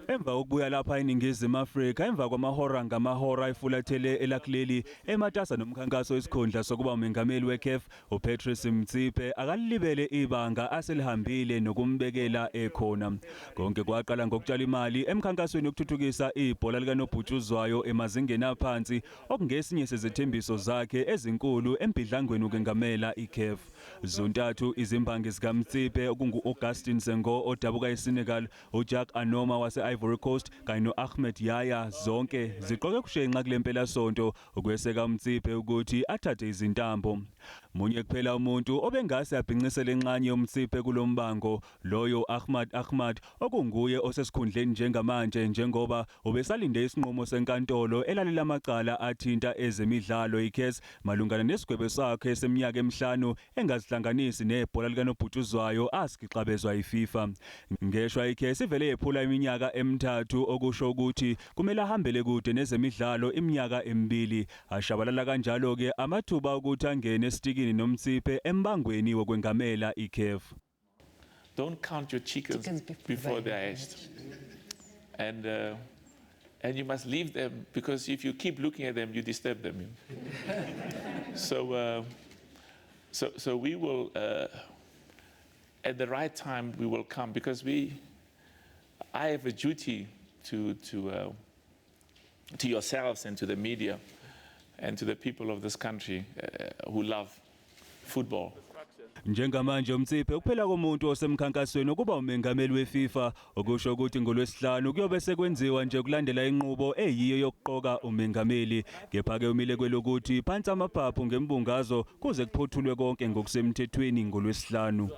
Emva kokubuya lapha eNingizimu Afrika emva kwamahora ngamahora efulathele elakuleli ematasa nomkhankaso wesikhundla sokuba umengameli weCAF uPatrice Motsepe akalibele ibanga aselihambile nokumbekela ekhona. Konke kwaqala ngokutshala imali emkhankasweni wokuthuthukisa ibhola likanobhutshuzwayo emazingeni aphansi okungesinye sezethembiso zakhe ezinkulu embidlangweni ukengamela iCAF. Zontathu izimbangi zikaMotsepe okungu-Augustine Sengo odabuka eSenegal, uJack Anoma wase-Ivory Coast kanye no-Ahmad Yaya zonke ziqoke kushenxa kulempela sonto ukweseka Motsepe ukuthi athathe izintambo. Munye kuphela umuntu obengase abhincisele enxanye yoMotsepe kulombango loyo Ahmad okunguye osesikhundleni njengamanje njengoba ubesalinde isinqumo senkantolo elalela amacala athinta ezemidlalo iCAS malungana nesigwebo sakhe seminyaka emihlanu engazihlanganisi nebhola likanobhutshuzwayo asigixabezwa iFIFA. Ngeshwa iCAS ivele yephula iminyaka emithathu okusho ukuthi kumele ahambele kude nezemidlalo iminyaka emibili. Ashabalala kanjalo ke amathuba ukuthi angene esitikini noMotsepe embangweni wokwengamela iCAF. Don't count your chickens before they are hatched. And you must leave them, because if you keep looking at them, you disturb them. So we will, at the right time, we will come, because I have a duty to yourselves and to the media and to the people of this country who love football. Njengamanje uMotsepe ukuphela komuntu osemkhankasweni ukuba umengameli weFIFA okusho ukuthi ngoLwesihlanu kuyobe sekwenziwa nje kulandela inqubo eyiyo yokuqoka umengameli. Kepha ke umile kwelokuthi phansi amaphaphu ngembungazo kuze kuphothulwe konke ngokusemthethweni ngoLwesihlanu.